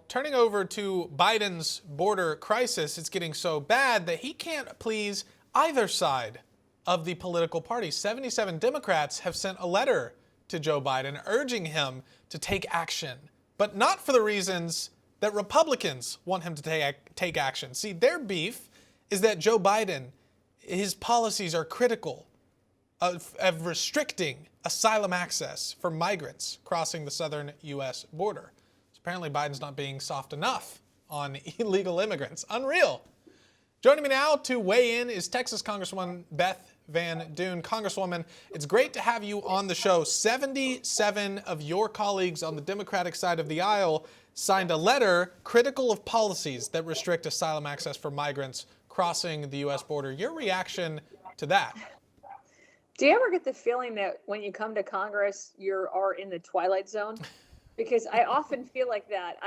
Turning over to Biden's border crisis, it's getting so bad that he can't please either side of the political party. 77 Democrats have sent a letter to Joe Biden urging him to take action, but not for the reasons that Republicans want him to take action. See, their beef is that Joe Biden, his policies are critical of restricting asylum access for migrants crossing the southern U.S. border. Apparently, Biden's not being soft enough on illegal immigrants. Unreal. Joining me now to weigh in is Texas Congresswoman Beth Van Duyne. Congresswoman, it's great to have you on the show. 77 of your colleagues on the Democratic side of the aisle signed a letter critical of policies that restrict asylum access for migrants crossing the U.S. border. Your reaction to that? Do you ever get the feeling that when you come to Congress, you are in the twilight zone? Because I often feel like that.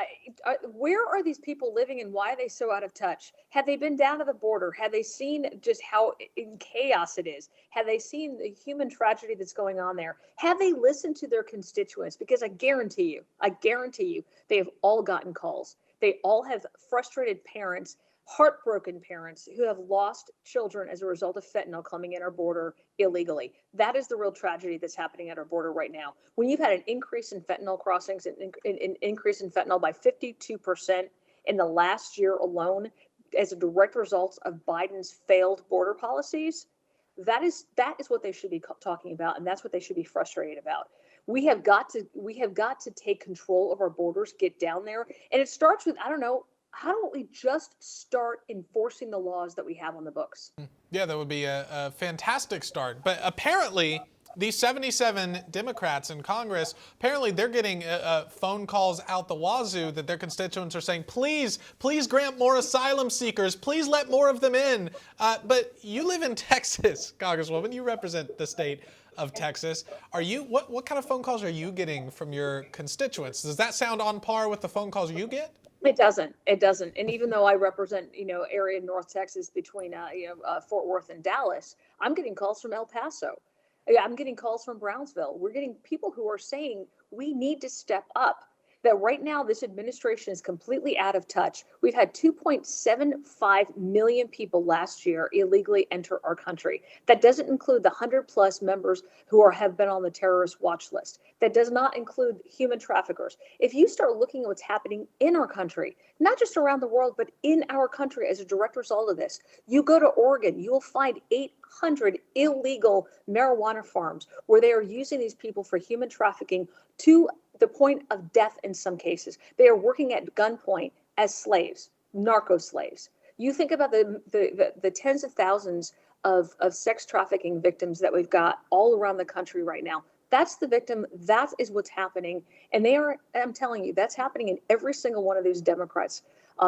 Where are these people living and why are they so out of touch? Have they been down to the border? Have they seen just how in chaos it is? Have they seen the human tragedy that's going on there? Have they listened to their constituents? Because I guarantee you, they have all gotten calls. They all have frustrated parents, heartbroken parents who have lost children as a result of fentanyl coming in our border illegally. That is the real tragedy that's happening at our border right now. When you've had an increase in fentanyl crossings, an increase in fentanyl by 52% in the last year alone as a direct result of Biden's failed border policies, that is what they should be talking about, and that's what they should be frustrated about. We have got to take control of our borders, get down there, and it starts with, how don't we just start enforcing the laws that we have on the books? Yeah, that would be a fantastic start. But apparently, these 77 Democrats in Congress, apparently they're getting phone calls out the wazoo that their constituents are saying, please grant more asylum seekers. Please let more of them in. But you live in Texas, Congresswoman. You represent the state of Texas. What kind of phone calls are you getting from your constituents? Does that sound on par with the phone calls you get? It doesn't. And even though I represent, area in North Texas between, Fort Worth and Dallas, I'm getting calls from El Paso. I'm getting calls from Brownsville. We're getting people who are saying we need to step up. That right now, this administration is completely out of touch. We've had 2.75 million people last year illegally enter our country. That doesn't include the 100+ members who have been on the terrorist watch list. That does not include human traffickers. If you start looking at what's happening in our country, not just around the world, but in our country as a direct result of this, you go to Oregon, you will find 800 illegal marijuana farms where they are using these people for human trafficking to the point of death in some cases. They are working at gunpoint as slaves, narco slaves. You think about the tens of thousands of sex trafficking victims that we've got all around the country right now. That's the victim. That is what's happening. And I'm telling you, that's happening in every single one of these Democrats'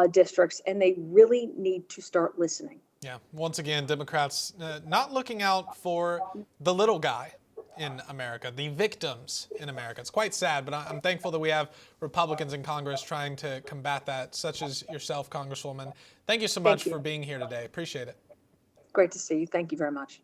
districts, and they really need to start listening. Yeah, once again, Democrats not looking out for the little guy in America, the victims in America. It's quite sad, but I'm thankful that we have Republicans in Congress trying to combat that, such as yourself, Congresswoman. Thank you so much for being here today. Appreciate it. Great to see you. Thank you very much.